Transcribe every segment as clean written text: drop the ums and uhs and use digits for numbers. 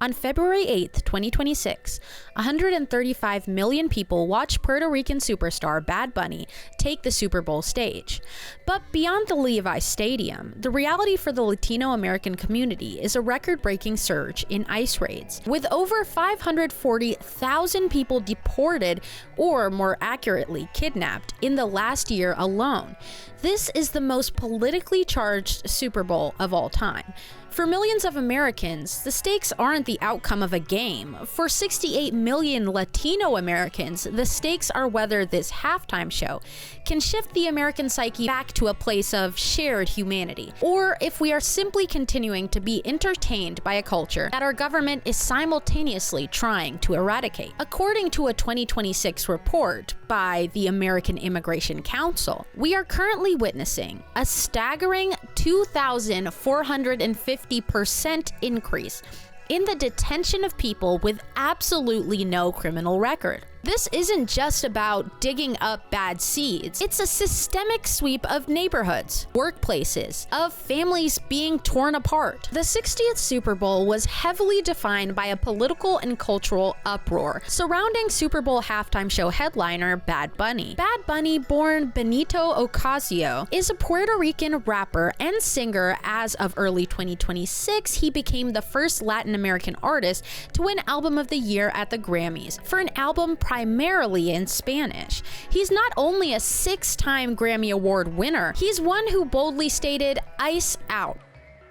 On February 8, 2026, 135 million people watched Puerto Rican superstar Bad Bunny take the Super Bowl stage. But beyond the Levi Stadium, the reality for the Latino American community is a record-breaking surge in ICE raids, with over 540,000 people deported, or more accurately, kidnapped, in the last year alone. This is the most politically charged Super Bowl of all time. For millions of Americans, the stakes aren't the outcome of a game. For 68 million Latino Americans, the stakes are whether this halftime show can shift the American psyche back to a place of shared humanity, or if we are simply continuing to be entertained by a culture that our government is simultaneously trying to eradicate. According to a 2026 report by the American Immigration Council, we are currently witnessing a staggering 2,450% increase in the detention of people with absolutely no criminal record. This isn't just about digging up bad seeds. It's a systemic sweep of neighborhoods, workplaces, of families being torn apart. The 60th Super Bowl was heavily defined by a political and cultural uproar surrounding Super Bowl halftime show headliner Bad Bunny. Bad Bunny, born Benito Ocasio, is a Puerto Rican rapper and singer. As of early 2026, he became the first Latin American artist to win Album of the Year at the Grammys for an album primarily in Spanish. He's not only a 6-time Grammy Award winner, he's one who boldly stated, "Ice out."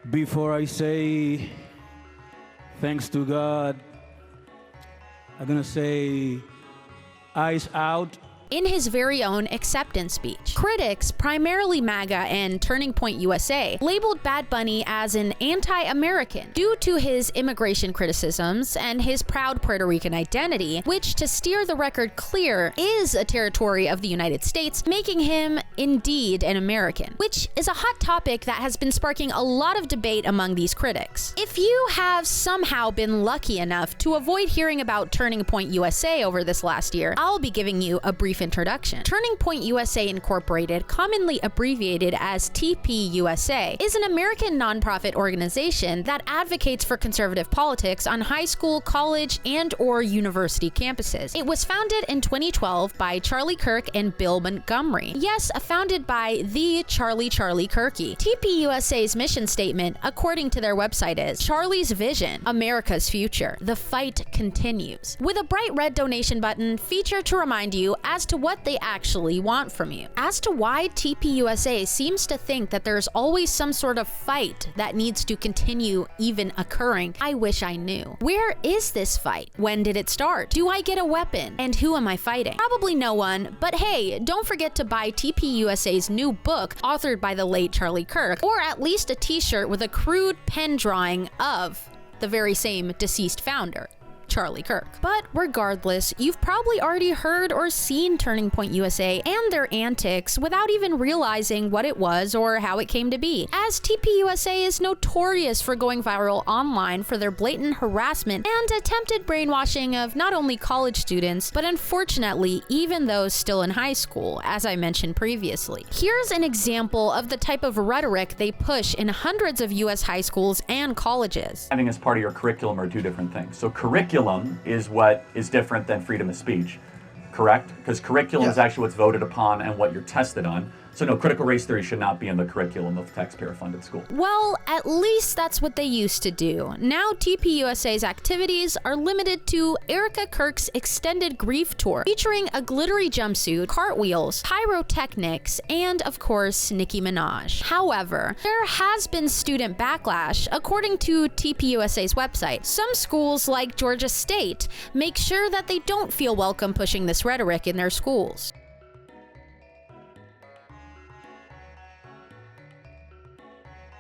Before I say thanks to God, I'm gonna say ice out. In his very own acceptance speech. Critics, primarily MAGA and Turning Point USA, labeled Bad Bunny as an anti-American due to his immigration criticisms and his proud Puerto Rican identity, which, to steer the record clear, is a territory of the United States, making him indeed an American, which is a hot topic that has been sparking a lot of debate among these critics. If you have somehow been lucky enough to avoid hearing about Turning Point USA over this last year, I'll be giving you a brief introduction. Turning Point USA Incorporated, commonly abbreviated as TPUSA, is an American nonprofit organization that advocates for conservative politics on high school, college, and/or university campuses. It was founded in 2012 by Charlie Kirk and Bill Montgomery. Yes, founded by the Charlie Kirky. TPUSA's mission statement, according to their website, is Charlie's vision, America's future. The fight continues. With a bright red donation button featured to remind you as to what they actually want from you. As to why TPUSA seems to think that there's always some sort of fight that needs to continue even occurring, I wish I knew. Where is this fight? When did it start? Do I get a weapon? And who am I fighting? Probably no one, but hey, don't forget to buy TPUSA's new book, authored by the late Charlie Kirk, or at least a t-shirt with a crude pen drawing of the very same deceased founder, Charlie Kirk. But regardless, you've probably already heard or seen Turning Point USA and their antics without even realizing what it was or how it came to be, as TPUSA is notorious for going viral online for their blatant harassment and attempted brainwashing of not only college students, but unfortunately even those still in high school, as I mentioned previously. Here's an example of the type of rhetoric they push in hundreds of US high schools and colleges. Having as part of your curriculum are two different things. So curriculum is what is different than freedom of speech, correct? Because curriculum is actually what's voted upon and what you're tested on. So no, critical race theory should not be in the curriculum of taxpayer-funded school. Well, at least that's what they used to do. Now TPUSA's activities are limited to Erica Kirk's extended grief tour, featuring a glittery jumpsuit, cartwheels, pyrotechnics, and of course, Nicki Minaj. However, there has been student backlash, according to TPUSA's website. Some schools, like Georgia State, make sure that they don't feel welcome pushing this rhetoric in their schools.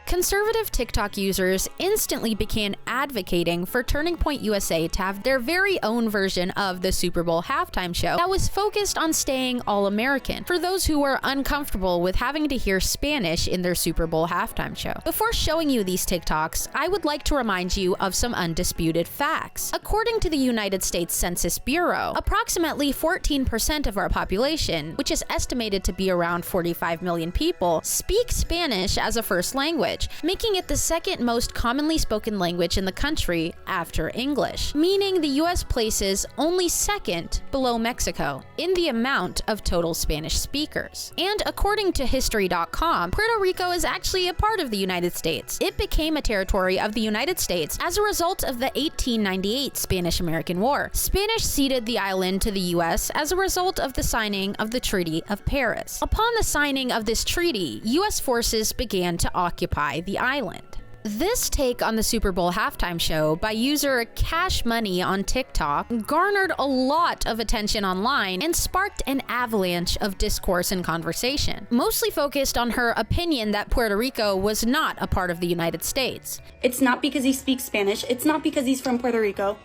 Conservative TikTok users instantly began advocating for Turning Point USA to have their very own version of the Super Bowl halftime show that was focused on staying all-American for those who were uncomfortable with having to hear Spanish in their Super Bowl halftime show. Before showing you these TikToks, I would like to remind you of some undisputed facts. According to the United States Census Bureau, approximately 14% of our population, which is estimated to be around 45 million people, speak Spanish as a first language. language, making it the second most commonly spoken language in the country after English, meaning the US places only second below Mexico in the amount of total Spanish speakers. And according to History.com, Puerto Rico is actually a part of the United States. It became a territory of the United States as a result of the 1898 Spanish-American War. Spanish ceded the island to the US as a result of the signing of the Treaty of Paris. Upon the signing of this treaty, US forces began to occupy the island. This take on the Super Bowl halftime show by user Cash Money on TikTok garnered a lot of attention online and sparked an avalanche of discourse and conversation, mostly focused on her opinion that Puerto Rico was not a part of the United States. It's not because he speaks Spanish, it's not because he's from Puerto Rico,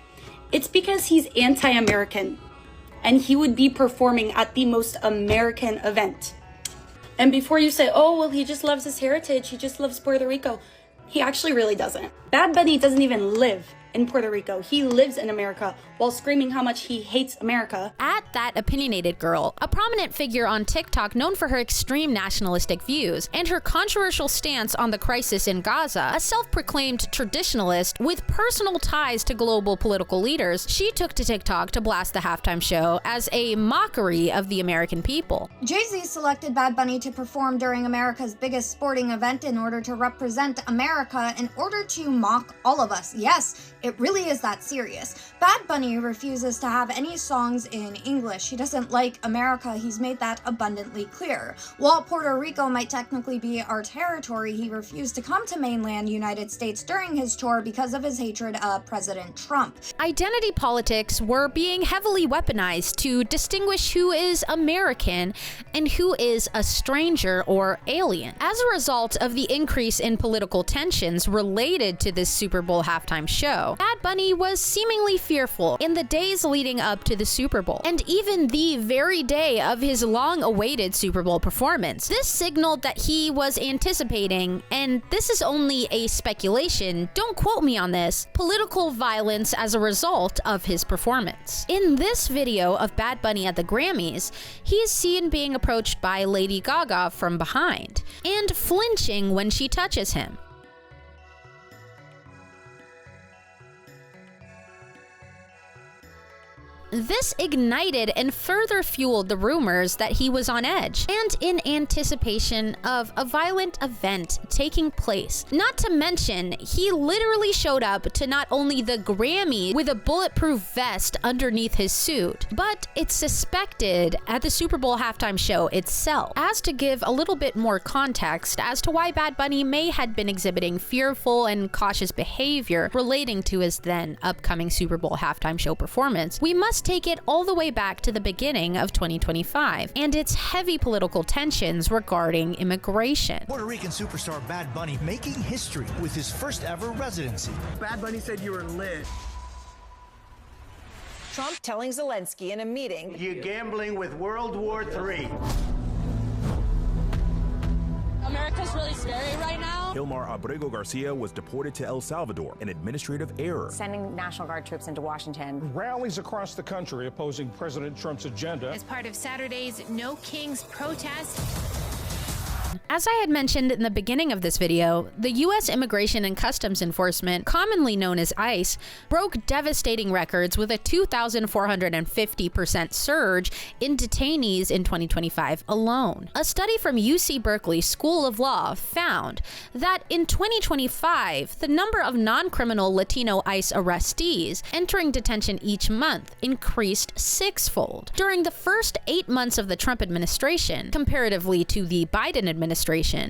it's because he's anti-American, and he would be performing at the most American event. And before you say, oh, well, he just loves his heritage, he just loves Puerto Rico, he actually really doesn't. Bad Bunny doesn't even live in Puerto Rico. He lives in America while screaming how much he hates America. At That Opinionated Girl, a prominent figure on TikTok known for her extreme nationalistic views and her controversial stance on the crisis in Gaza, a self-proclaimed traditionalist with personal ties to global political leaders, she took to TikTok to blast the halftime show as a mockery of the American people. Jay-Z selected Bad Bunny to perform during America's biggest sporting event in order to represent America, in order to mock all of us. Yes, it really is that serious. Bad Bunny refuses to have any songs in English. He doesn't like America. He's made that abundantly clear. While Puerto Rico might technically be our territory, he refused to come to mainland United States during his tour because of his hatred of President Trump. Identity politics were being heavily weaponized to distinguish who is American and who is a stranger or alien. As a result of the increase in political tensions related to this Super Bowl halftime show, Bad Bunny was seemingly fearful in the days leading up to the Super Bowl, and even the very day of his long-awaited Super Bowl performance. This signaled that he was anticipating, and this is only a speculation, don't quote me on this, political violence as a result of his performance. In this video of Bad Bunny at the Grammys, he is seen being approached by Lady Gaga from behind, and flinching when she touches him. This ignited and further fueled the rumors that he was on edge, and in anticipation of a violent event taking place. Not to mention, he literally showed up to not only the Grammy with a bulletproof vest underneath his suit, but it's suspected at the Super Bowl halftime show itself. As to give a little bit more context as to why Bad Bunny may have been exhibiting fearful and cautious behavior relating to his then upcoming Super Bowl halftime show performance, we must take it all the way back to the beginning of 2025 and its heavy political tensions regarding immigration. Puerto Rican superstar Bad Bunny making history with his first ever residency. Bad Bunny said you were lit. Trump telling Zelensky in a meeting, "You're gambling with World War III." America's really scary right now. Hilmar Abrego Garcia was deported to El Salvador, an administrative error. Sending National Guard troops into Washington. Rallies across the country opposing President Trump's agenda. As part of Saturday's No Kings protest. As I had mentioned in the beginning of this video, the U.S. Immigration and Customs Enforcement, commonly known as ICE, broke devastating records with a 2,450% surge in detainees in 2025 alone. A study from UC Berkeley School of Law found that in 2025, the number of non-criminal Latino ICE arrestees entering detention each month increased sixfold. During the first 8 months of the Trump administration, comparatively to the Biden administration,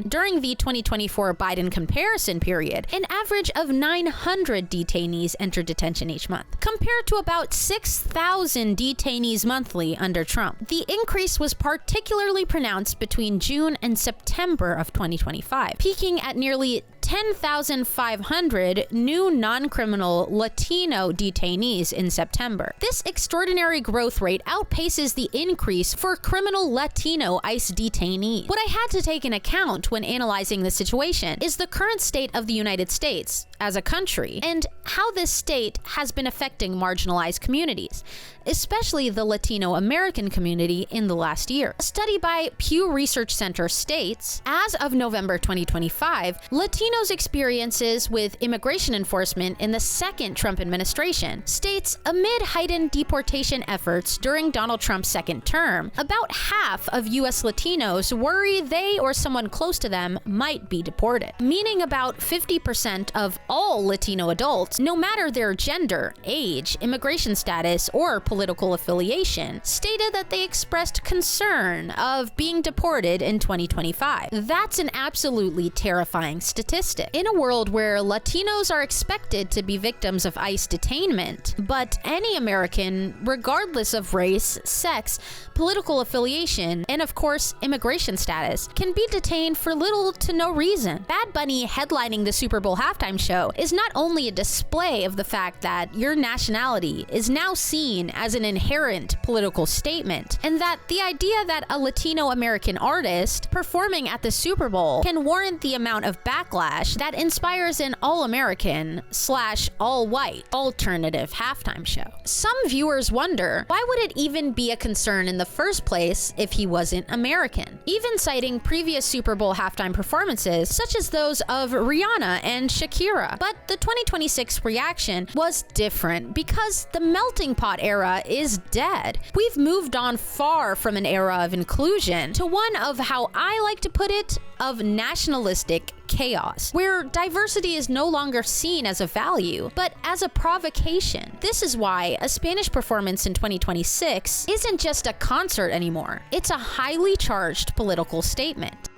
during the 2024 Biden comparison period, an average of 900 detainees entered detention each month, compared to about 6,000 detainees monthly under Trump. The increase was particularly pronounced between June and September of 2025, peaking at nearly 10,500 new non-criminal Latino detainees in September. This extraordinary growth rate outpaces the increase for criminal Latino ICE detainees. What I had to take into account when analyzing the situation is the current state of the United States, as a country, and how this state has been affecting marginalized communities, especially the Latino American community in the last year. A study by Pew Research Center states, as of November 2025, Latinos' experiences with immigration enforcement in the second Trump administration states amid heightened deportation efforts during Donald Trump's second term, about half of U.S. Latinos worry they or someone close to them might be deported, meaning about 50% of all Latino adults, no matter their gender, age, immigration status, or political affiliation, stated that they expressed concern of being deported in 2025. That's an absolutely terrifying statistic. In a world where Latinos are expected to be victims of ICE detainment, but any American, regardless of race, sex, political affiliation, and of course, immigration status, can be detained for little to no reason. Bad Bunny headlining the Super Bowl halftime show is not only a display of the fact that your nationality is now seen as an inherent political statement, and that the idea that a Latino American artist performing at the Super Bowl can warrant the amount of backlash that inspires an all-American / all-white alternative halftime show. Some viewers wonder, why would it even be a concern in the first place if he wasn't American? Even citing previous Super Bowl halftime performances, such as those of Rihanna and Shakira. But the 2026 reaction was different because the melting pot era is dead. We've moved on far from an era of inclusion to one of, how I like to put it, of nationalistic chaos, where diversity is no longer seen as a value, but as a provocation. This is why a Spanish performance in 2026 isn't just a concert anymore. It's a highly charged political statement.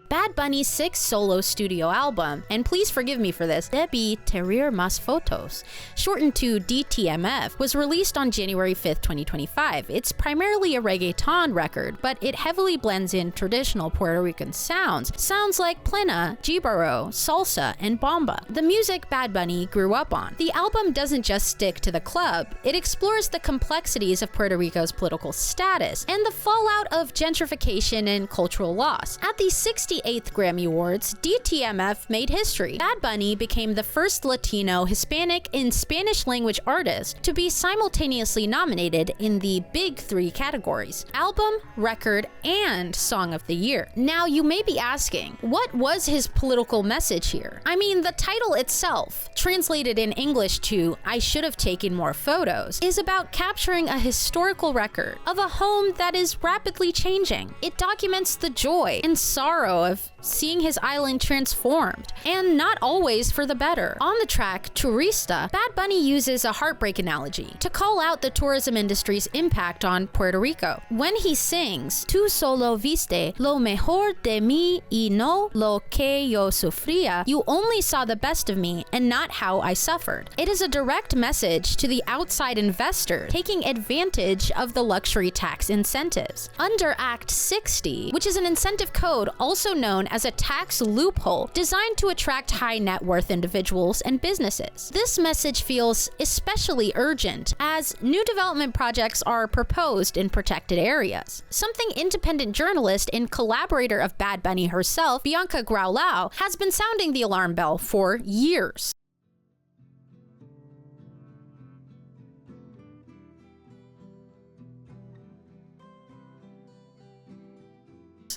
Bad Bunny's 6th solo studio album, and please forgive me for this, Debí Tener Más Fotos, shortened to DTMF, was released on January 5th, 2025. It's primarily a reggaeton record, but it heavily blends in traditional Puerto Rican sounds like plena, jibaro, salsa, and bomba, the music Bad Bunny grew up on. The album doesn't just stick to the club, it explores the complexities of Puerto Rico's political status and the fallout of gentrification and cultural loss. At the 68th Grammy Awards, DTMF made history. Bad Bunny became the first Latino, Hispanic, and Spanish-language artist to be simultaneously nominated in the big 3 categories: Album, Record, and Song of the Year. Now, you may be asking, what was his political message here? I mean, the title itself, translated in English to "I should have taken more photos," is about capturing a historical record of a home that is rapidly changing. It documents the joy and sorrow of seeing his island transformed, and not always for the better. On the track Turista, Bad Bunny uses a heartbreak analogy to call out the tourism industry's impact on Puerto Rico. When he sings, "Tú solo viste lo mejor de mí y no lo que yo sufría," you only saw the best of me and not how I suffered. It is a direct message to the outside investor taking advantage of the luxury tax incentives. Under Act 60, which is an incentive code also known as a tax loophole designed to attract high net worth individuals and businesses. This message feels especially urgent as new development projects are proposed in protected areas. Something independent journalist and collaborator of Bad Bunny herself, Bianca Graulau, has been sounding the alarm bell for years.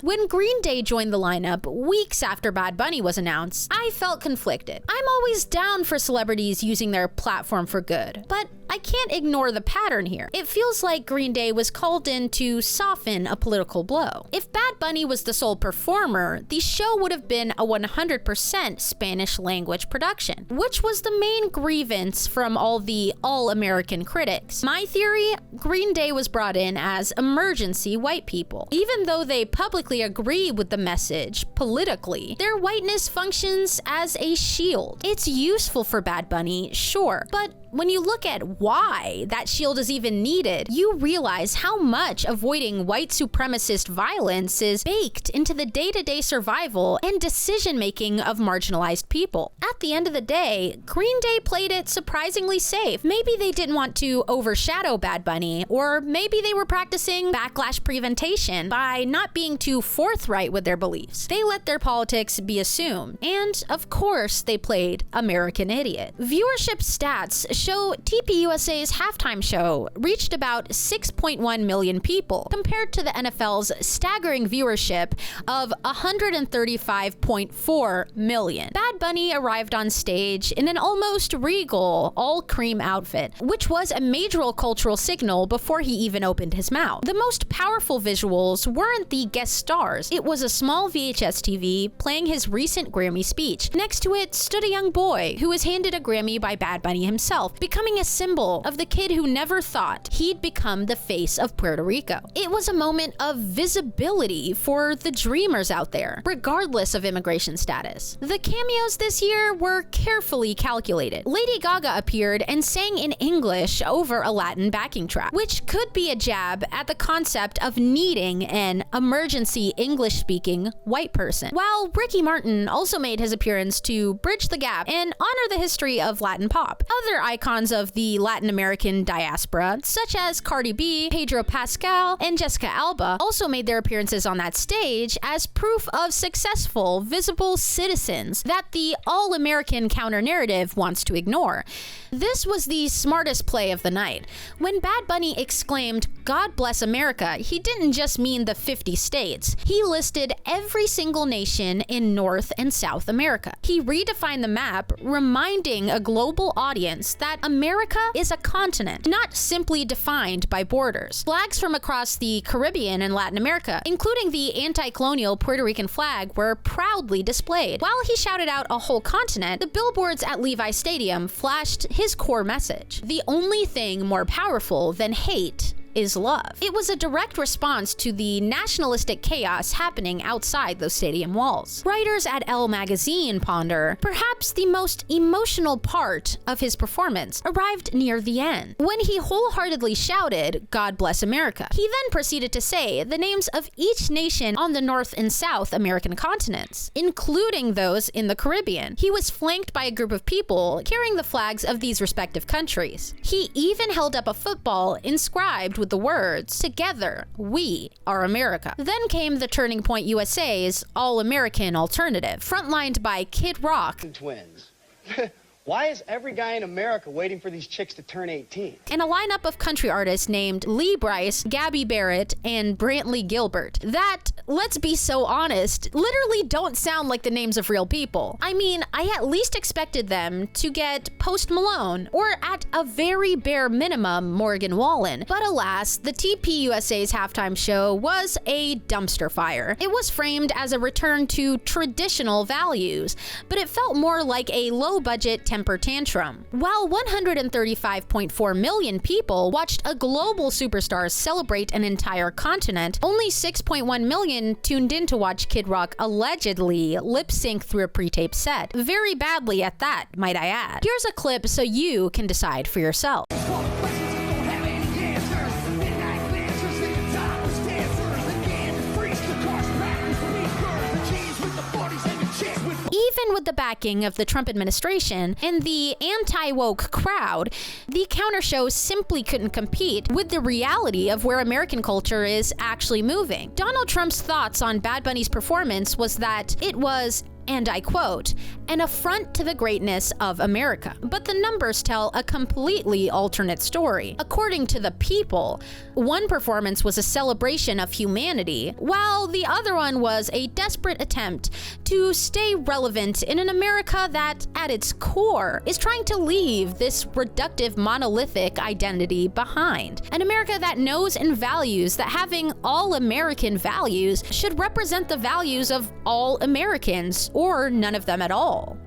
When Green Day joined the lineup weeks after Bad Bunny was announced, I felt conflicted. I'm always down for celebrities using their platform for good, but I can't ignore the pattern here. It feels like Green Day was called in to soften a political blow. If Bad Bunny was the sole performer, the show would have been a 100% Spanish language production, which was the main grievance from all the all-American critics. My theory, Green Day was brought in as emergency white people. Even though they publicly agree with the message politically, their whiteness functions as a shield. It's useful for Bad Bunny, sure, but when you look at why that shield is even needed, you realize how much avoiding white supremacist violence is baked into the day-to-day survival and decision-making of marginalized people. At the end of the day, Green Day played it surprisingly safe. Maybe they didn't want to overshadow Bad Bunny, or maybe they were practicing backlash prevention by not being too forthright with their beliefs. They let their politics be assumed. And, of course, they played American Idiot. Viewership stats show TPUSA's halftime show reached about 6.1 million people, compared to the NFL's staggering viewership of 135.4 million. Bad Bunny arrived on stage in an almost regal, all-cream outfit, which was a major cultural signal before he even opened his mouth. The most powerful visuals weren't the guest stars. It was a small VHS TV playing his recent Grammy speech. Next to it stood a young boy who was handed a Grammy by Bad Bunny himself, becoming a symbol of the kid who never thought he'd become the face of Puerto Rico. It was a moment of visibility for the dreamers out there, regardless of immigration status. The cameos this year were carefully calculated. Lady Gaga appeared and sang in English over a Latin backing track, which could be a jab at the concept of needing an emergency English-speaking white person. While Ricky Martin also made his appearance to bridge the gap and honor the history of Latin pop. Other icons of the Latin American diaspora, such as Cardi B, Pedro Pascal, and Jessica Alba, also made their appearances on that stage as proof of successful, visible citizens that the all-American counter-narrative wants to ignore. This was the smartest play of the night. When Bad Bunny exclaimed, "God bless America," he didn't just mean the 50 states. He listed every single nation in North and South America. He redefined the map, reminding a global audience that America is a continent, not simply defined by borders. Flags from across the Caribbean and Latin America, including the anti-colonial Puerto Rican flag, were proudly displayed. While he shouted out a whole continent, the billboards at Levi Stadium flashed his core message: the only thing more powerful than hate is love. It was a direct response to the nationalistic chaos happening outside those stadium walls. Writers at Elle magazine ponder, perhaps the most emotional part of his performance arrived near the end, when he wholeheartedly shouted, "God bless America." He then proceeded to say the names of each nation on the North and South American continents, including those in the Caribbean. He was flanked by a group of people carrying the flags of these respective countries. He even held up a football inscribed with the words, "Together, we are America." Then came the Turning Point USA's All-American Alternative, frontlined by Kid Rock. Twins. Why is every guy in America waiting for these chicks to turn 18? And a lineup of country artists named Lee Brice, Gabby Barrett, and Brantley Gilbert that, let's be so honest, literally don't sound like the names of real people. I mean, I at least expected them to get Post Malone, or at a very bare minimum, Morgan Wallen. But alas, the TPUSA's halftime show was a dumpster fire. It was framed as a return to traditional values, but it felt more like a low-budget temper tantrum. While 135.4 million people watched a global superstar celebrate an entire continent, only 6.1 million tuned in to watch Kid Rock allegedly lip-sync through a pre-taped set. Very badly at that, might I add. Here's a clip so you can decide for yourself. Even with the backing of the Trump administration and the anti-woke crowd, the counter show simply couldn't compete with the reality of where American culture is actually moving. Donald Trump's thoughts on Bad Bunny's performance was that it was, and I quote, "an affront to the greatness of America." But the numbers tell a completely alternate story. According to the People, one performance was a celebration of humanity, while the other one was a desperate attempt to stay relevant in an America that, at its core, is trying to leave this reductive monolithic identity behind. An America that knows and values that having all American values should represent the values of all Americans, or none of them at all.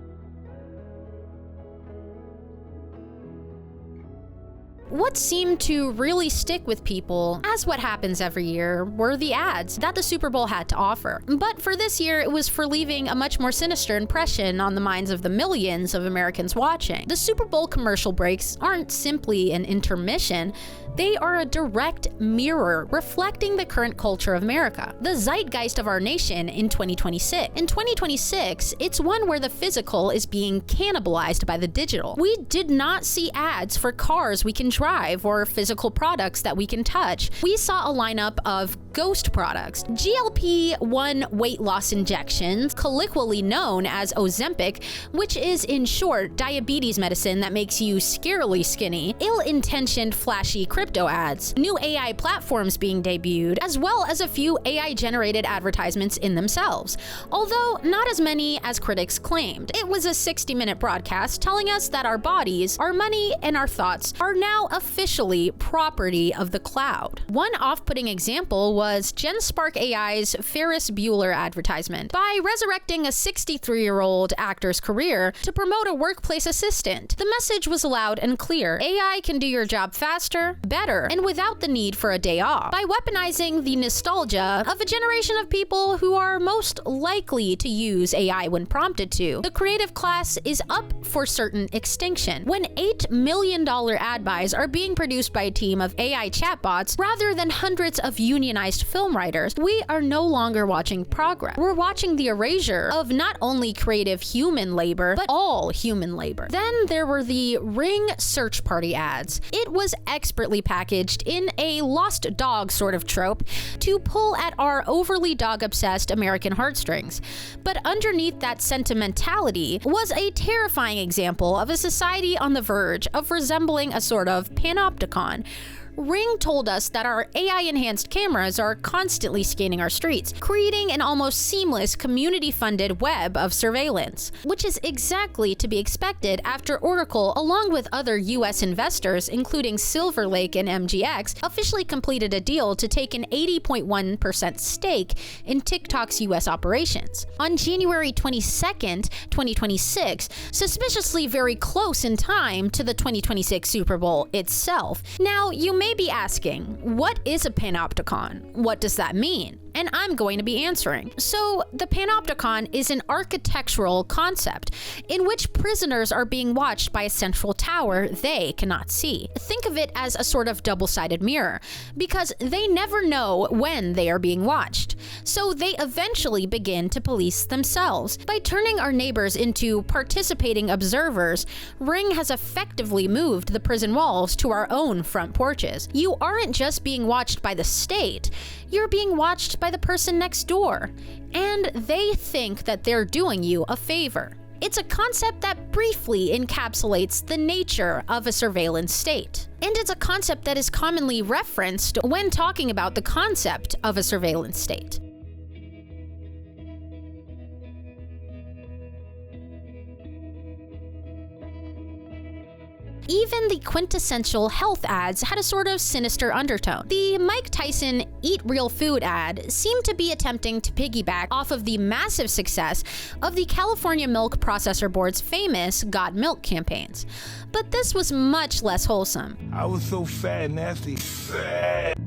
what seemed to really stick with people, as what happens every year, were the ads that the Super Bowl had to offer. But for this year, it was for leaving a much more sinister impression on the minds of the millions of Americans watching. The Super Bowl commercial breaks aren't simply an intermission, they are a direct mirror reflecting the current culture of America, the zeitgeist of our nation in 2026. In 2026, it's one where the physical is being cannibalized by the digital. We did not see ads for cars we can drive or physical products that we can touch. We saw a lineup of ghost products, GLP-1 weight loss injections, colloquially known as Ozempic, which is in short diabetes medicine that makes you scarily skinny, ill-intentioned flashy crypto ads, new AI platforms being debuted, as well as a few AI-generated advertisements in themselves, although not as many as critics claimed. It was a 60-minute broadcast telling us that our bodies, our money, and our thoughts are now officially property of the cloud. One off-putting example was GenSpark AI's Ferris Bueller advertisement. By resurrecting a 63-year-old actor's career to promote a workplace assistant, the message was loud and clear. AI can do your job faster, better, and without the need for a day off. By weaponizing the nostalgia of a generation of people who are most likely to use AI when prompted to, the creative class is up for certain extinction. When $8 million ad buys are being produced by a team of AI chatbots rather than hundreds of unionized film writers, we are no longer watching progress. We're watching the erasure of not only creative human labor, but all human labor. Then there were the Ring search party ads. It was expertly packaged in a lost dog sort of trope to pull at our overly dog-obsessed American heartstrings. But underneath that sentimentality was a terrifying example of a society on the verge of resembling a sort of Panopticon. Ring told us that our AI-enhanced cameras are constantly scanning our streets, creating an almost seamless community-funded web of surveillance, which is exactly to be expected after Oracle, along with other US investors, including Silver Lake and MGX, officially completed a deal to take an 80.1% stake in TikTok's US operations. On January 22nd, 2026, suspiciously very close in time to the 2026 Super Bowl itself. Now, you may be asking, what is a Panopticon? What does that mean? And I'm going to be answering. So, the Panopticon is an architectural concept in which prisoners are being watched by a central tower they cannot see. Think of it as a sort of double-sided mirror, because they never know when they are being watched. So they eventually begin to police themselves. By turning our neighbors into participating observers, Ring has effectively moved the prison walls to our own front porches. You aren't just being watched by the state, you're being watched by the person next door, and they think that they're doing you a favor. It's a concept that briefly encapsulates the nature of a surveillance state. And it's a concept that is commonly referenced when talking about the concept of a surveillance state. Even the quintessential health ads had a sort of sinister undertone. The Mike Tyson Eat Real Food ad seemed to be attempting to piggyback off of the massive success of the California Milk Processor Board's famous Got Milk campaigns. But this was much less wholesome. I was so fat and nasty. Fat.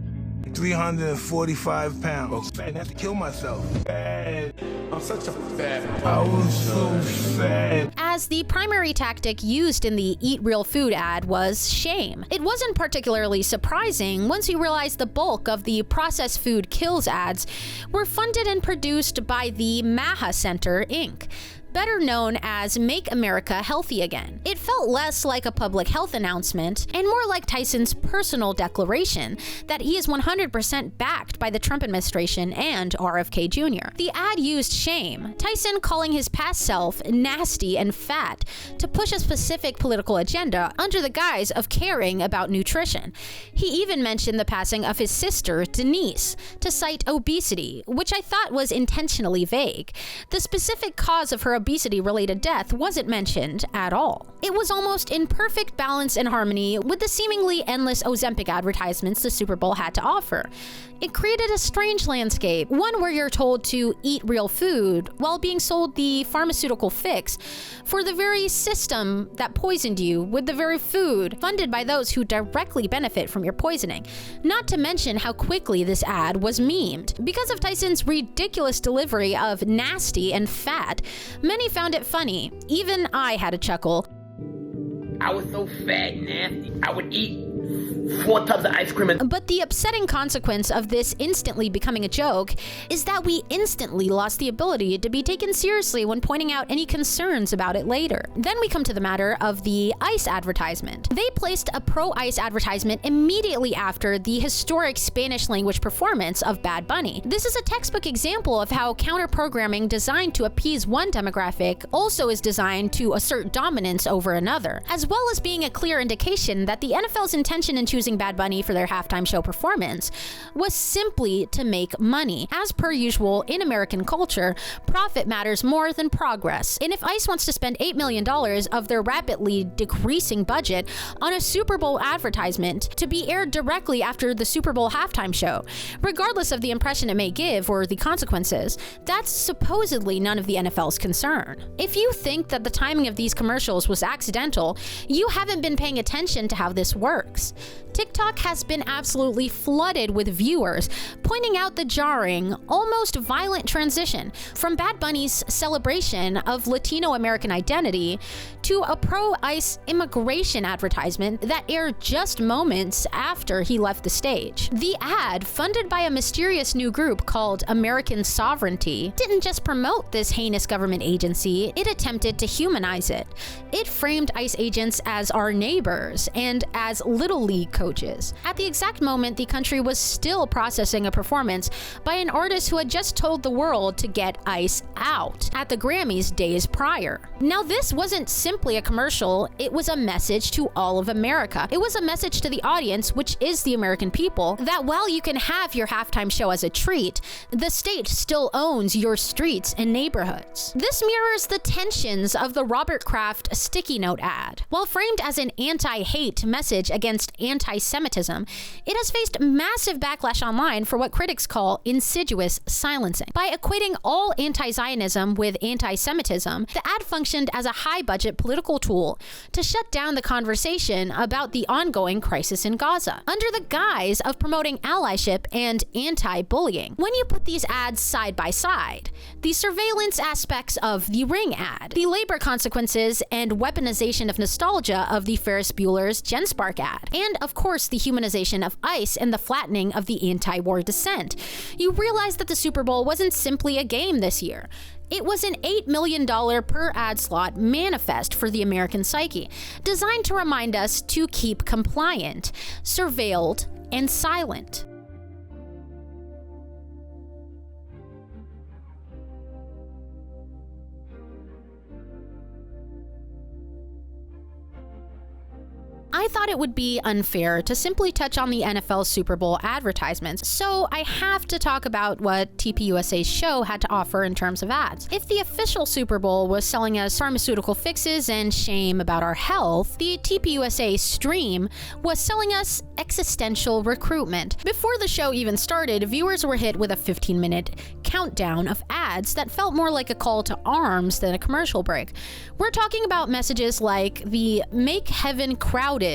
345 pounds. Fat and I had to kill myself. Fat. I'm such a fat. I was so fat. As the primary tactic used in the Eat Real Food ad was shame. It wasn't particularly surprising once you realized the bulk of the Processed Food Kills ads were funded and produced by the MAHA Center, Inc., better known as Make America Healthy Again. It felt less like a public health announcement and more like Tyson's personal declaration that he is 100% backed by the Trump administration and RFK Jr. The ad used shame, Tyson calling his past self nasty and fat to push a specific political agenda under the guise of caring about nutrition. He even mentioned the passing of his sister, Denise, to cite obesity, which I thought was intentionally vague. The specific cause of her obesity-related death wasn't mentioned at all. It was almost in perfect balance and harmony with the seemingly endless Ozempic advertisements the Super Bowl had to offer. It created a strange landscape, one where you're told to eat real food while being sold the pharmaceutical fix for the very system that poisoned you with the very food funded by those who directly benefit from your poisoning. Not to mention how quickly this ad was memed. Because of Tyson's ridiculous delivery of nasty and fat, many found it funny. Even I had a chuckle. I was so fat and nasty, I would eat 4 tubs of ice cream. But the upsetting consequence of this instantly becoming a joke is that we instantly lost the ability to be taken seriously when pointing out any concerns about it later. Then we come to the matter of the ICE advertisement. They placed a pro-ICE advertisement immediately after the historic Spanish language performance of Bad Bunny. This is a textbook example of how counter-programming designed to appease one demographic also is designed to assert dominance over another, as well as being a clear indication that the NFL's intention in choosing Bad Bunny for their halftime show performance was simply to make money. As per usual in American culture, profit matters more than progress. And if ICE wants to spend $8 million of their rapidly decreasing budget on a Super Bowl advertisement to be aired directly after the Super Bowl halftime show, regardless of the impression it may give or the consequences, that's supposedly none of the NFL's concern. If you think that the timing of these commercials was accidental, you haven't been paying attention to how this works. TikTok has been absolutely flooded with viewers pointing out the jarring, almost violent transition from Bad Bunny's celebration of Latino American identity to a pro-ICE immigration advertisement that aired just moments after he left the stage. The ad, funded by a mysterious new group called American Sovereignty, didn't just promote this heinous government agency, it attempted to humanize it. It framed ICE agents as our neighbors and as Little League coaches. At the exact moment the country was still processing a performance by an artist who had just told the world to get ICE out at the Grammys days prior. Now this wasn't simply a commercial, it was a message to all of America. It was a message to the audience, which is the American people, that while you can have your halftime show as a treat, the state still owns your streets and neighborhoods. This mirrors the tensions of the Robert Kraft sticky note ad. While framed as an anti-hate message against anti-Semitism, it has faced massive backlash online for what critics call insidious silencing. By equating all anti-Zionism with anti-Semitism, the ad functioned as a high-budget political tool to shut down the conversation about the ongoing crisis in Gaza, under the guise of promoting allyship and anti-bullying. When you put these ads side by side, the surveillance aspects of the Ring ad, the labor consequences and weaponization of nostalgia of the Ferris Bueller's GenSpark ad, and of course the humanization of ICE and the flattening of the anti-war dissent, you realize that the Super Bowl wasn't simply a game this year. It was an $8 million per ad slot manifest for the American psyche, designed to remind us to keep compliant, surveilled, and silent. I thought it would be unfair to simply touch on the NFL Super Bowl advertisements, so I have to talk about what TPUSA's show had to offer in terms of ads. If the official Super Bowl was selling us pharmaceutical fixes and shame about our health, the TPUSA stream was selling us existential recruitment. Before the show even started, viewers were hit with a 15-minute countdown of ads that felt more like a call to arms than a commercial break. We're talking about messages like the Make Heaven Crowded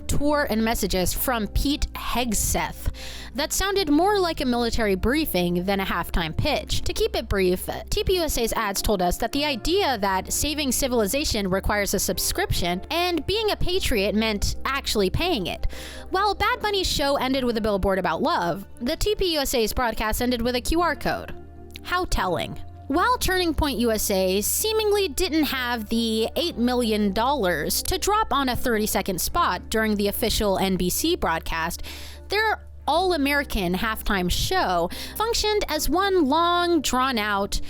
tour and messages from Pete Hegseth that sounded more like a military briefing than a halftime pitch. To keep it brief, TPUSA's ads told us that the idea that saving civilization requires a subscription and being a patriot meant actually paying it. While Bad Bunny's show ended with a billboard about love, the TPUSA's broadcast ended with a QR code. How telling. While Turning Point USA seemingly didn't have the $8 million to drop on a 30-second spot during the official NBC broadcast, their All-American halftime show functioned as one long, drawn-out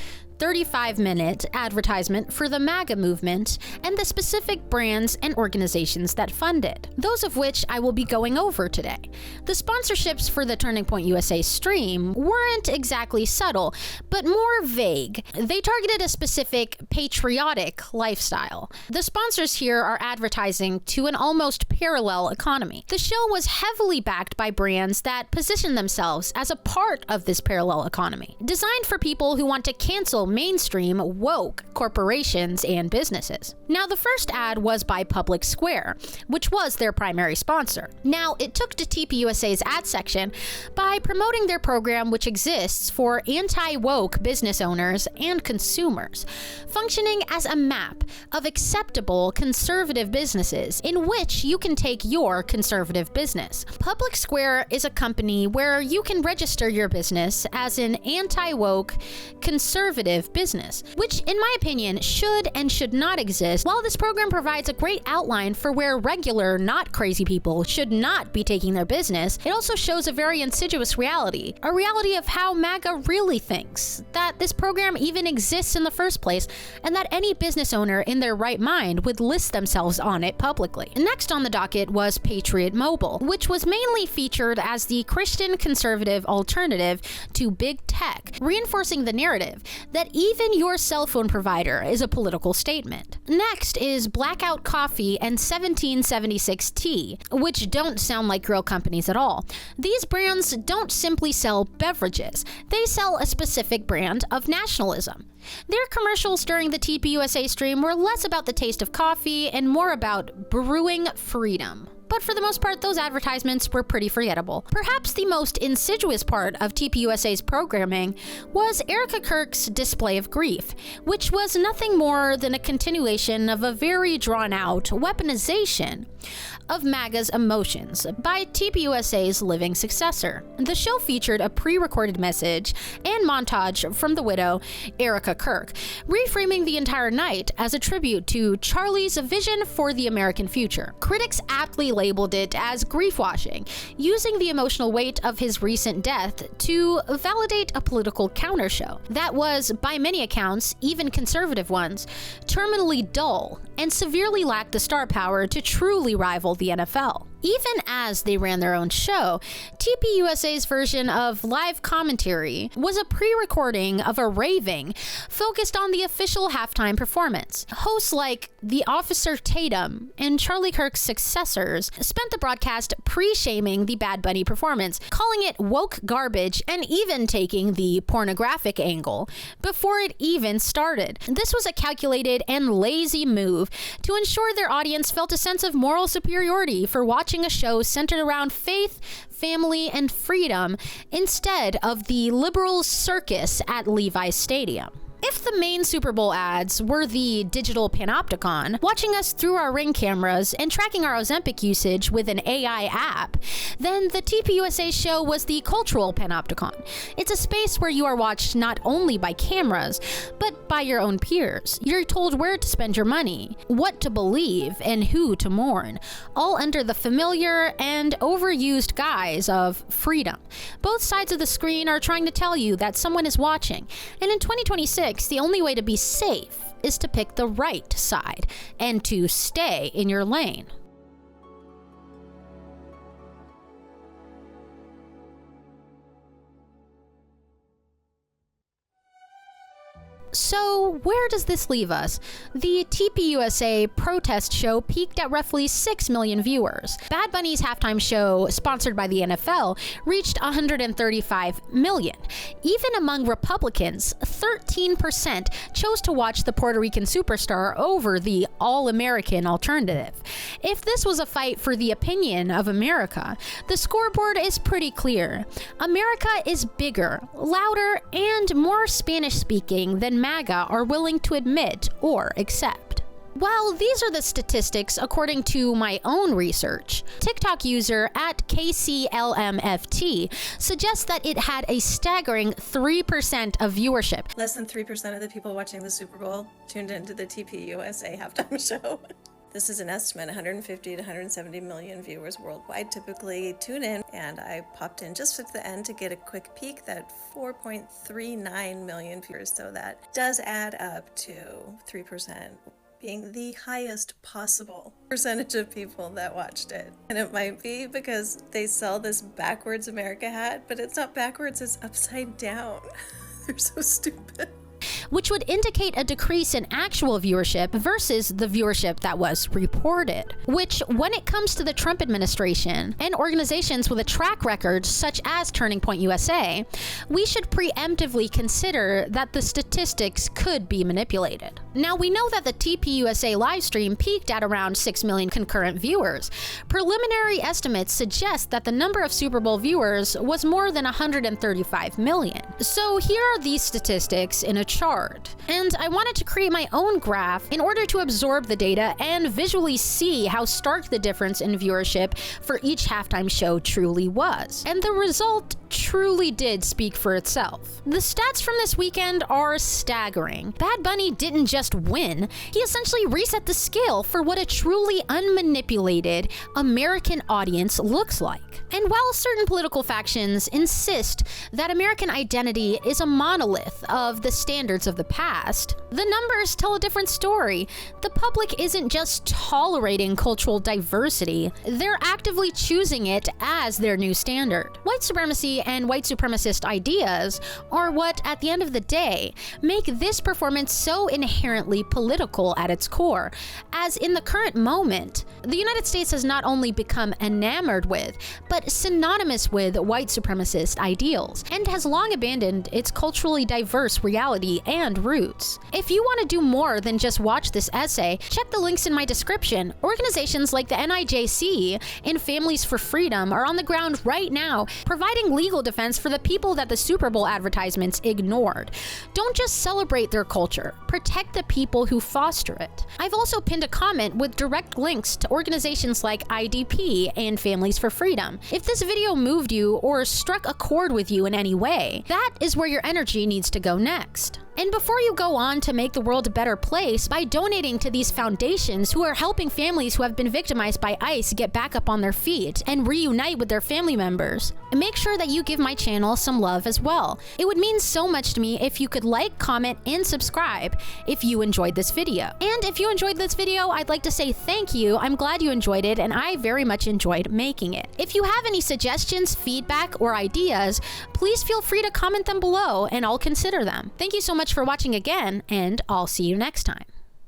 35-minute advertisement for the MAGA movement and the specific brands and organizations that fund it, those of which I will be going over today. The sponsorships for the Turning Point USA stream weren't exactly subtle, but more vague. They targeted a specific patriotic lifestyle. The sponsors here are advertising to an almost parallel economy. The show was heavily backed by brands that position themselves as a part of this parallel economy, designed for people who want to cancel mainstream woke corporations and businesses. Now, the first ad was by Public Square, which was their primary sponsor. Now, it took to TPUSA's ad section by promoting their program, which exists for anti-woke business owners and consumers, functioning as a map of acceptable conservative businesses in which you can take your conservative business. Public Square is a company where you can register your business as an anti-woke conservative business, which in my opinion should and should not exist. While this program provides a great outline for where regular, not crazy people should not be taking their business, it also shows a very insidious reality, a reality of how MAGA really thinks, that this program even exists in the first place, and that any business owner in their right mind would list themselves on it publicly. Next on the docket was Patriot Mobile, which was mainly featured as the Christian conservative alternative to big tech, reinforcing the narrative that even your cell phone provider is a political statement. Next is Blackout Coffee and 1776 Tea, which don't sound like real companies at all. These brands don't simply sell beverages, they sell a specific brand of nationalism. Their commercials during the TPUSA stream were less about the taste of coffee and more about brewing freedom. But for the most part, those advertisements were pretty forgettable. Perhaps the most insidious part of TPUSA's programming was Erica Kirk's display of grief, which was nothing more than a continuation of a very drawn-out weaponization of MAGA's emotions by TPUSA's living successor. The show featured a pre-recorded message and montage from the widow, Erica Kirk, reframing the entire night as a tribute to Charlie's vision for the American future. Critics aptly labeled it as grief-washing, using the emotional weight of his recent death to validate a political counter-show that was, by many accounts, even conservative ones, terminally dull and severely lacked the star power to truly rival the NFL. Even as they ran their own show, TPUSA's version of live commentary was a pre-recording of a raving focused on the official halftime performance. Hosts like The Officer Tatum and Charlie Kirk's successors spent the broadcast pre-shaming the Bad Bunny performance, calling it woke garbage and even taking the pornographic angle before it even started. This was a calculated and lazy move to ensure their audience felt a sense of moral superiority for watching a show centered around faith, family, and freedom instead of the liberal circus at Levi's Stadium. If the main Super Bowl ads were the digital Panopticon, watching us through our Ring cameras and tracking our Ozempic usage with an AI app, then the TPUSA show was the cultural Panopticon. It's a space where you are watched not only by cameras, but by your own peers. You're told where to spend your money, what to believe, and who to mourn, all under the familiar and overused guise of freedom. Both sides of the screen are trying to tell you that someone is watching, and in 2026, the only way to be safe is to pick the right side and to stay in your lane. So where does this leave us? The TPUSA protest show peaked at roughly 6 million viewers. Bad Bunny's halftime show, sponsored by the NFL, reached 135 million. Even among Republicans, 13% chose to watch the Puerto Rican superstar over the all-American alternative. If this was a fight for the opinion of America, the scoreboard is pretty clear. America is bigger, louder, and more Spanish-speaking than MAGA are willing to admit or accept. While these are the statistics according to my own research, TikTok user at KCLMFT suggests that it had a staggering 3% of viewership. Less than 3% of the people watching the Super Bowl tuned into the TPUSA halftime show. This is an estimate, 150 to 170 million viewers worldwide typically tune in, and I popped in just at the end to get a quick peek. That 4.39 million viewers, so that does add up to 3%. Being the highest possible percentage of people that watched it. And it might be because they sell this backwards America hat, but it's not backwards, it's upside down. They're so stupid. Which would indicate a decrease in actual viewership versus the viewership that was reported. Which, when it comes to the Trump administration and organizations with a track record such as Turning Point USA, we should preemptively consider that the statistics could be manipulated. Now, we know that the TPUSA livestream peaked at around 6 million concurrent viewers. Preliminary estimates suggest that the number of Super Bowl viewers was more than 135 million. So here are these statistics in a chart. And I wanted to create my own graph in order to absorb the data and visually see how stark the difference in viewership for each halftime show truly was. And the result truly did speak for itself. The stats from this weekend are staggering. Bad Bunny didn't just win, he essentially reset the scale for what a truly unmanipulated American audience looks like. And while certain political factions insist that American identity is a monolith of the standards of the past, the numbers tell a different story. The public isn't just tolerating cultural diversity, they're actively choosing it as their new standard. White supremacy and white supremacist ideas are what, at the end of the day, make this performance so inherently political at its core, as in the current moment, the United States has not only become enamored with, but synonymous with white supremacist ideals, and has long abandoned its culturally diverse reality and roots. If you want to do more than just watch this essay, check the links in my description. Organizations like the NIJC and Families for Freedom are on the ground right now, providing legal defense for the people that the Super Bowl advertisements ignored. Don't just celebrate their culture, protect the people who foster it. I've also pinned a comment with direct links to organizations like IDP and Families for Freedom. If this video moved you or struck a chord with you in any way, that is where your energy needs to go next. And before you go on to make the world a better place by donating to these foundations who are helping families who have been victimized by ICE get back up on their feet and reunite with their family members, make sure that you give my channel some love as well. It would mean so much to me if you could like, comment, and subscribe if you enjoyed this video. And if you enjoyed this video, I'd like to say thank you. I'm glad you enjoyed it, and I very much enjoyed making it. If you have any suggestions, feedback, or ideas, please feel free to comment them below and I'll consider them. Thank you so much for watching again, and I'll see you next time.